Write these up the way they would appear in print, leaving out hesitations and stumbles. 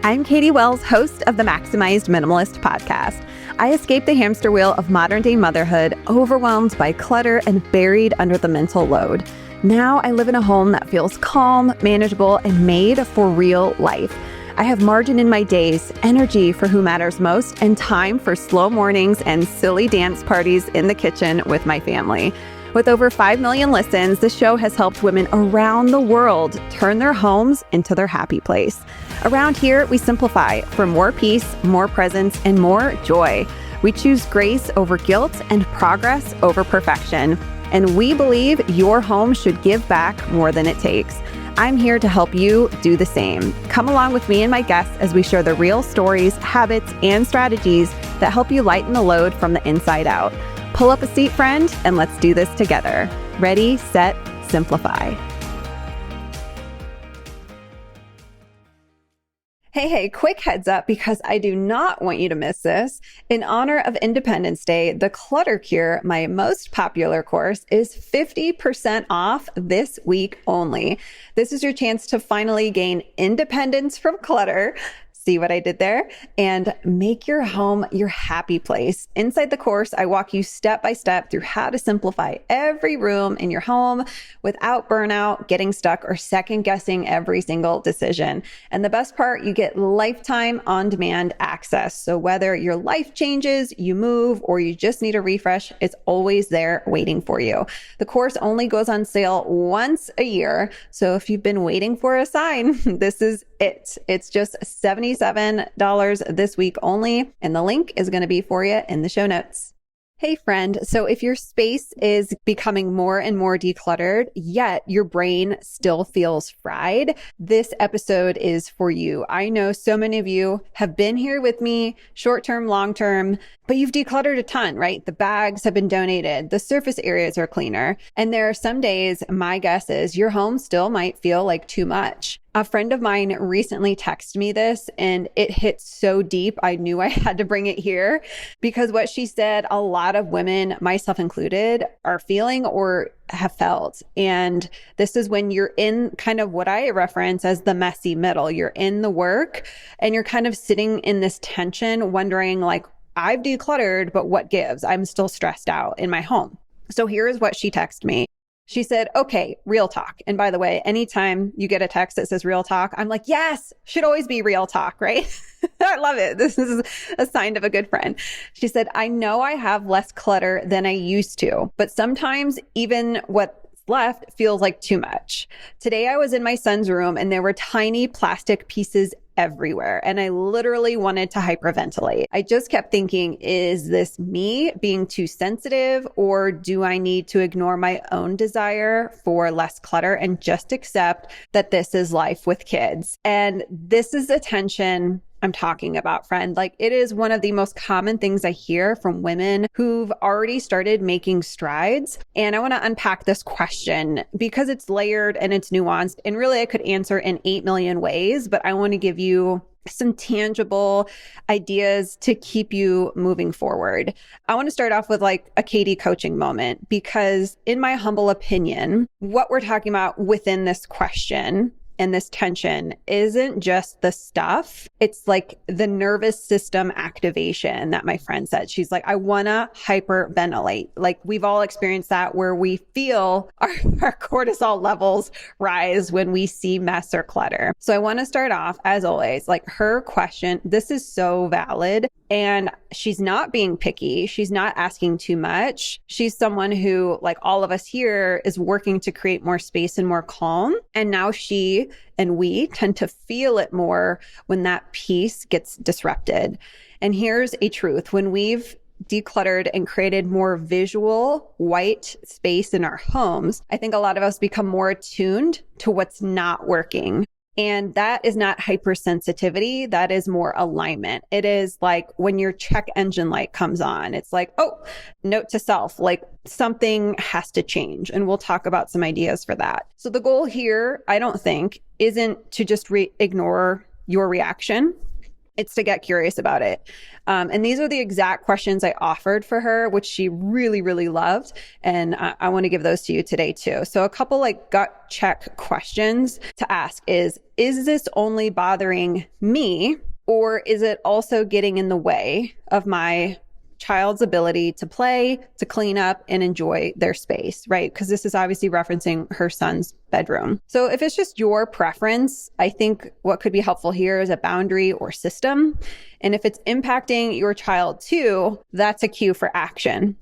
I'm Katie Wells, host of the Maximized Minimalist podcast. I escaped the hamster wheel of modern-day motherhood, overwhelmed by clutter and buried under the mental load. Now I live in a home that feels calm, manageable, and made for real life. I have margin in my days, energy for who matters most, and time for slow mornings and silly dance parties in the kitchen with my family. With over 5 million listens, the show has helped women around the world turn their homes into their happy place. Around here, we simplify for more peace, more presence, and more joy. We choose grace over guilt and progress over perfection. And we believe your home should give back more than it takes. I'm here to help you do the same. Come along with me and my guests as we share the real stories, habits, and strategies that help you lighten the load from the inside out. Pull up a seat, friend, and let's do this together. Ready, set, simplify. Hey, quick heads up because I do not want you to miss this. In honor of Independence Day, the Clutter Cure, my most popular course, is 50% off this week only. This is your chance to finally gain independence from clutter. See what I did there? And make your home your happy place. Inside the course, I walk you step by step through how to simplify every room in your home without burnout, getting stuck, or second guessing every single decision. And the best part, you get lifetime on-demand access. So whether your life changes, you move, or you just need a refresh, it's always there waiting for you. The course only goes on sale once a year. So if you've been waiting for a sign, this is it. It's just $77 this week only, and the link is going to be for you in the show notes. Hey friend, so if your space is becoming more and more decluttered, yet your brain still feels fried, this episode is for you. I know so many of you have been here with me, short-term, long-term, but you've decluttered a ton, right? The bags have been donated, the surface areas are cleaner, and there are some days, my guess is your home still might feel like too much. A friend of mine recently texted me this and it hit so deep. I knew I had to bring it here because what she said, a lot of women, myself included, are feeling or have felt. And this is when you're in kind of what I reference as the messy middle. You're in the work and you're kind of sitting in this tension, wondering like, I've decluttered, but what gives? I'm still stressed out in my home. So here's what she texted me. She said, okay, real talk. And by the way, anytime you get a text that says real talk, I'm like, yes, should always be real talk, right? I love it. This is a sign of a good friend. She said, I know I have less clutter than I used to, but sometimes even what's left feels like too much. Today I was in my son's room and there were tiny plastic pieces everywhere. And I literally wanted to hyperventilate. I just kept thinking, is this me being too sensitive, or do I need to ignore my own desire for less clutter and just accept that this is life with kids? And this is the tension I'm talking about, friend. Like, it is one of the most common things I hear from women who've already started making strides. And I want to unpack this question because it's layered and it's nuanced. And really, I could answer in 8 million ways, but I want to give you some tangible ideas to keep you moving forward. I want to start off with like a Katie coaching moment, because in my humble opinion, what we're talking about within this question and this tension isn't just the stuff. It's like the nervous system activation that my friend said. She's like, I want to hyperventilate. Like, we've all experienced that where we feel our cortisol levels rise when we see mess or clutter. So I want to start off, as always, like her question, this is so valid. And she's not being picky. She's not asking too much. She's someone who, like all of us here, is working to create more space and more calm. And now she and we tend to feel it more when that piece gets disrupted. And here's a truth. When we've decluttered and created more visual white space in our homes, I think a lot of us become more attuned to what's not working. And that is not hypersensitivity. That is more alignment. It is like when your check engine light comes on, it's like, oh, note to self, like something has to change. And we'll talk about some ideas for that. So the goal here, I don't think, isn't to just ignore your reaction. It's to get curious about it. And these are the exact questions I offered for her, which she really, really loved. And I want to give those to you today too. So a couple like gut check questions to ask is this only bothering me, or is it also getting in the way of my child's ability to play, to clean up, and enjoy their space, right? Because this is obviously referencing her son's bedroom. So if it's just your preference, I think what could be helpful here is a boundary or system. And if it's impacting your child too, that's a cue for action.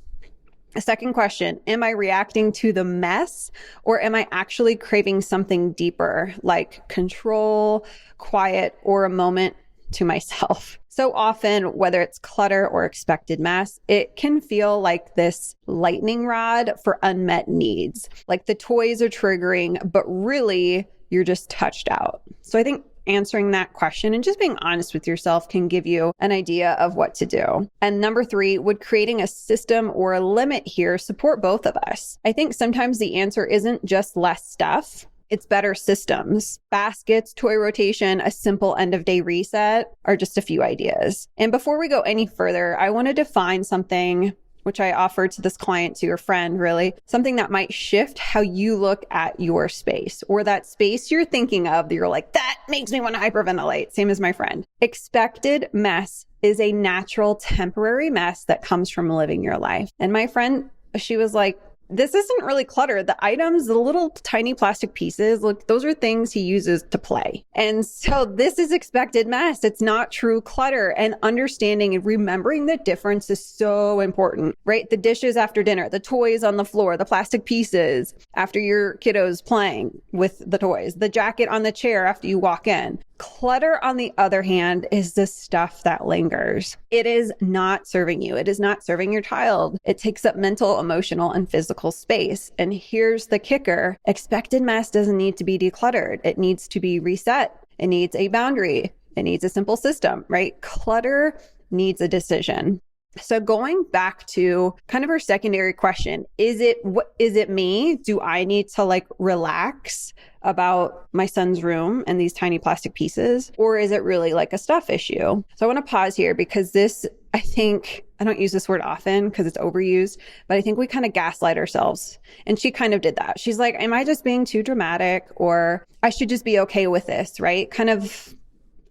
A second question, am I reacting to the mess, or am I actually craving something deeper like control, quiet, or a moment to myself? So often, whether it's clutter or expected mess, it can feel like this lightning rod for unmet needs. Like the toys are triggering, but really you're just touched out. So I think answering that question and just being honest with yourself can give you an idea of what to do. And number 3, would creating a system or a limit here support both of us? I think sometimes the answer isn't just less stuff. It's better systems. Baskets, toy rotation, a simple end of day reset are just a few ideas. And before we go any further, I want to define something which I offered to this client, to your friend, really, something that might shift how you look at your space, or that space you're thinking of that you're like, that makes me want to hyperventilate. Same as my friend. Expected mess is a natural temporary mess that comes from living your life. And my friend, she was like, this isn't really clutter. The items, the little tiny plastic pieces, look, those are things he uses to play. And so this is expected mess. It's not true clutter. And understanding and remembering the difference is so important, right? The dishes after dinner, the toys on the floor, the plastic pieces after your kiddo's playing with the toys, the jacket on the chair after you walk in. Clutter, on the other hand, is the stuff that lingers. It is not serving you. It is not serving your child. It takes up mental, emotional, and physical space. And here's the kicker. Expected mess doesn't need to be decluttered. It needs to be reset. It needs a boundary. It needs a simple system, right? Clutter needs a decision. So going back to kind of our secondary question, is it me? Do I need to like relax about my son's room and these tiny plastic pieces? Or is it really like a stuff issue? So I want to pause here because this, I think, I don't use this word often because it's overused, but I think we kind of gaslight ourselves. And she kind of did that. She's like, am I just being too dramatic? Or I should just be okay with this, right? Kind of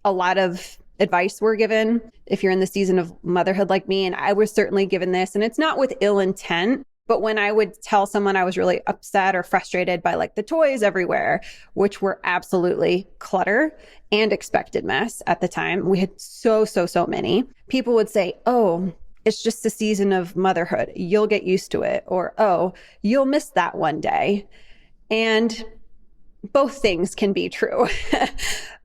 a lot of advice we're given if you're in the season of motherhood like me. And I was certainly given this, and it's not with ill intent, but when I would tell someone I was really upset or frustrated by like the toys everywhere, which were absolutely clutter and expected mess at the time, we had so many, people would say, oh, it's just the season of motherhood. You'll get used to it. Or, oh, you'll miss that one day. And both things can be true.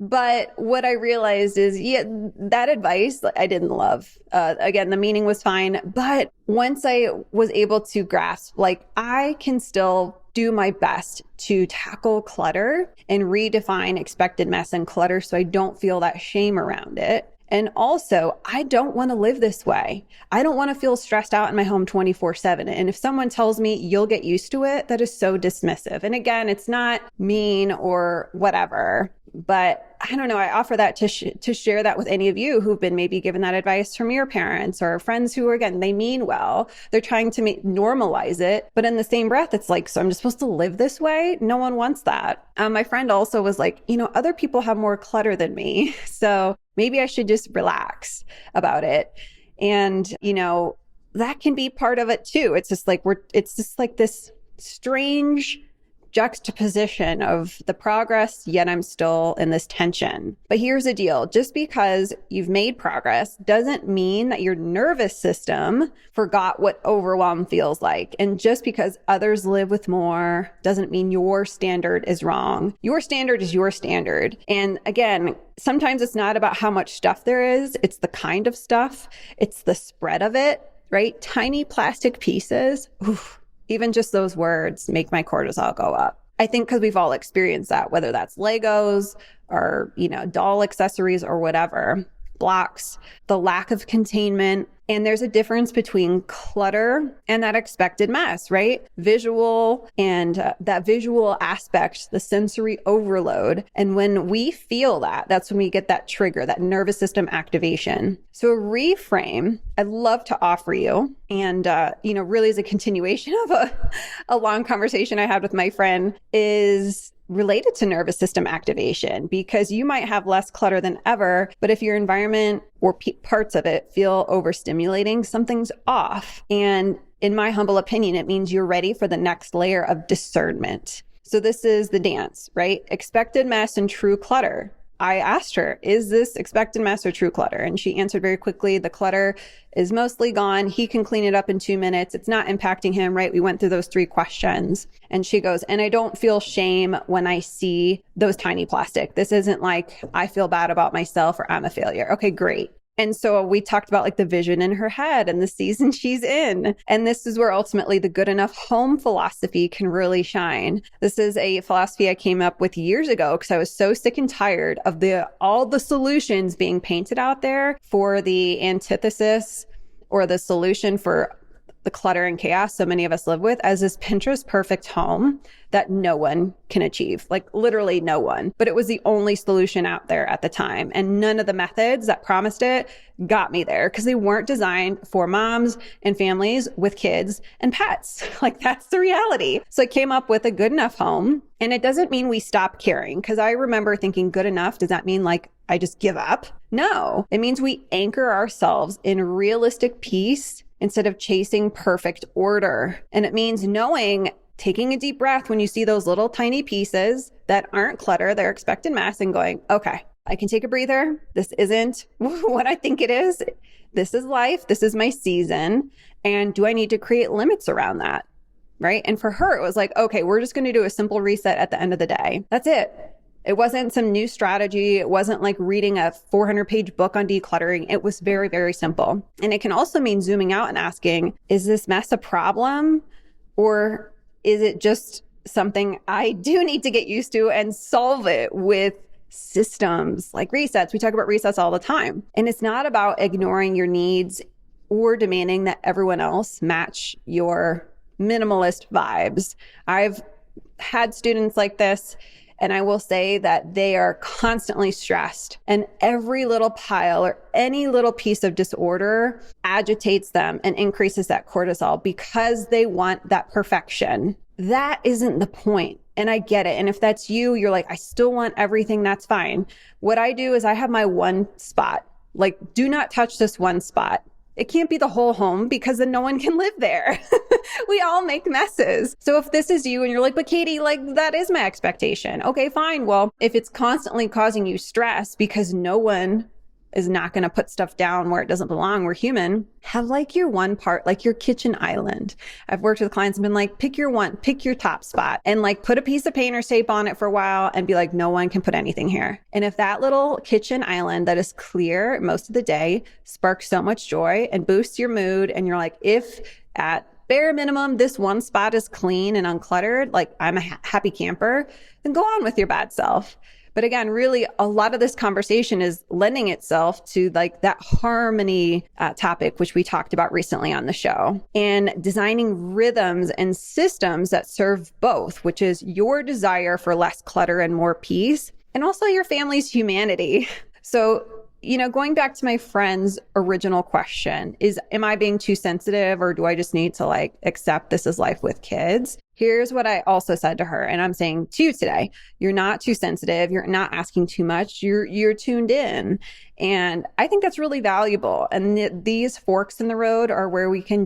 But what I realized is, yeah, that advice I didn't love. Again, the meaning was fine. But once I was able to grasp, like, I can still do my best to tackle clutter and redefine expected mess and clutter so I don't feel that shame around it. And also, I don't want to live this way. I don't want to feel stressed out in my home 24/7. And if someone tells me you'll get used to it, that is so dismissive. And again, it's not mean or whatever, but I don't know. I offer that to share that with any of you who've been maybe given that advice from your parents or friends who are, again, they mean well. They're trying to normalize it. But in the same breath, it's like, so I'm just supposed to live this way? No one wants that. My friend also was like, other people have more clutter than me. So maybe I should just relax about it. And, that can be part of it too. It's just like this strange juxtaposition of the progress, yet I'm still in this tension. But here's the deal. Just because you've made progress doesn't mean that your nervous system forgot what overwhelm feels like. And just because others live with more doesn't mean your standard is wrong. Your standard is your standard. And again, sometimes it's not about how much stuff there is. It's the kind of stuff. It's the spread of it, right? Tiny plastic pieces. Oof. Even just those words make my cortisol go up. I think because we've all experienced that, whether that's Legos or, doll accessories or whatever. blocks, the lack of containment. And there's a difference between clutter and that expected mess, right? Visual and that visual aspect, the sensory overload. And when we feel that, that's when we get that trigger, that nervous system activation. So a reframe I'd love to offer you, and, really is a continuation of a long conversation I had with my friend, is related to nervous system activation, because you might have less clutter than ever, but if your environment or parts of it feel overstimulating, something's off. And in my humble opinion, it means you're ready for the next layer of discernment. So this is the dance, right? Expected mess and true clutter. I asked her, is this expected mess or true clutter? And she answered very quickly, the clutter is mostly gone. He can clean it up in 2 minutes. It's not impacting him, right? We went through those 3 questions. And she goes, and I don't feel shame when I see those tiny plastic. This isn't like I feel bad about myself or I'm a failure. Okay, great. And so we talked about like the vision in her head and the season she's in. And this is where ultimately the good enough home philosophy can really shine. This is a philosophy I came up with years ago because I was so sick and tired of all the solutions being painted out there for the antithesis or the solution for the clutter and chaos so many of us live with as this Pinterest perfect home that no one can achieve, like literally no one. But it was the only solution out there at the time. And none of the methods that promised it got me there because they weren't designed for moms and families with kids and pets. Like that's the reality. So I came up with a good enough home. And it doesn't mean we stop caring, because I remember thinking good enough. Does that mean like I just give up? No, it means we anchor ourselves in realistic peace instead of chasing perfect order. And it means taking a deep breath when you see those little tiny pieces that aren't clutter, they're expected mess, and going, okay, I can take a breather. This isn't what I think it is. This is life. This is my season. And do I need to create limits around that? Right? And for her, it was like, okay, we're just going to do a simple reset at the end of the day. That's it. It wasn't some new strategy. It wasn't like reading a 400-page book on decluttering. It was very, very simple. And it can also mean zooming out and asking, is this mess a problem? Or is it just something I do need to get used to and solve it with systems like resets? We talk about resets all the time. And it's not about ignoring your needs or demanding that everyone else match your minimalist vibes. I've had students like this, and I will say that they are constantly stressed, and every little pile or any little piece of disorder agitates them and increases that cortisol because they want that perfection. That isn't the point. And I get it. And if that's you, you're like, I still want everything. That's fine. What I do is I have my one spot. Like, do not touch this one spot. It can't be the whole home because then no one can live there. We all make messes. So if this is you and you're like, but Katie, like that is my expectation. Okay, fine. Well, if it's constantly causing you stress because no one is not going to put stuff down where it doesn't belong, we're human, have like your one part, like your kitchen island. I've worked with clients and been like, pick your top spot and like put a piece of painter's tape on it for a while and be like, no one can put anything here. And if that little kitchen island that is clear most of the day sparks so much joy and boosts your mood, and you're like, if at bare minimum, this one spot is clean and uncluttered, like I'm a happy camper, then go on with your bad self. But again, really, a lot of this conversation is lending itself to like that harmony topic, which we talked about recently on the show, and designing rhythms and systems that serve both, which is your desire for less clutter and more peace, and also your family's humanity. So, going back to my friend's original question is, am I being too sensitive, or do I just need to like accept this is life with kids? Here's what I also said to her, and I'm saying to you today, you're not too sensitive. You're not asking too much. You're tuned in. And I think that's really valuable. And these forks in the road are where we can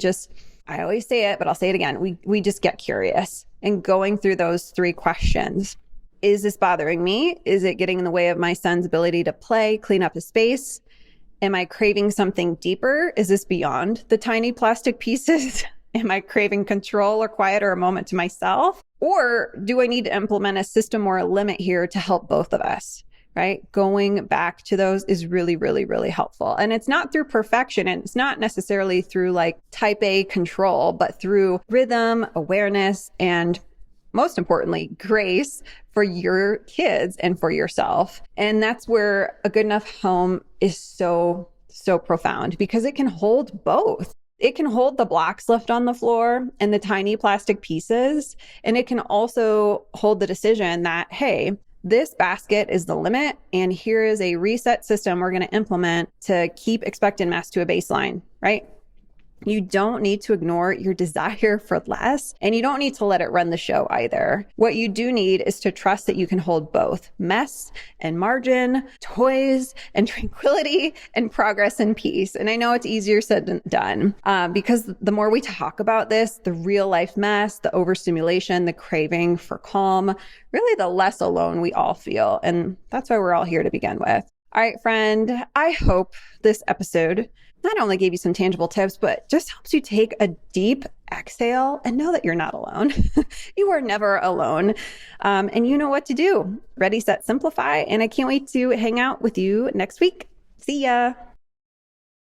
I always say it, but I'll say it again. We just get curious and going through those 3 questions. Is this bothering me? Is it getting in the way of my son's ability to play, clean up his space? Am I craving something deeper? Is this beyond the tiny plastic pieces? Am I craving control or quiet or a moment to myself? Or do I need to implement a system or a limit here to help both of us, right? Going back to those is really, really, really helpful. And it's not through perfection, and it's not necessarily through like type A control, but through rhythm, awareness, and most importantly, grace for your kids and for yourself. And that's where a good enough home is so profound, because it can hold both. It can hold the blocks left on the floor and the tiny plastic pieces. And it can also hold the decision that, hey, this basket is the limit, and here is a reset system we're going to implement to keep expected mess to a baseline, right? You don't need to ignore your desire for less, and you don't need to let it run the show either. What you do need is to trust that you can hold both mess and margin, toys and tranquility, and progress and peace. And I know it's easier said than done, because the more we talk about this, the real life mess, the overstimulation, the craving for calm, really the less alone we all feel. And that's why we're all here to begin with. All right, friend, I hope this episode not only gave you some tangible tips, but just helps you take a deep exhale and know that you're not alone. You are never alone. And you know what to do. Ready, set, simplify. And I can't wait to hang out with you next week. See ya.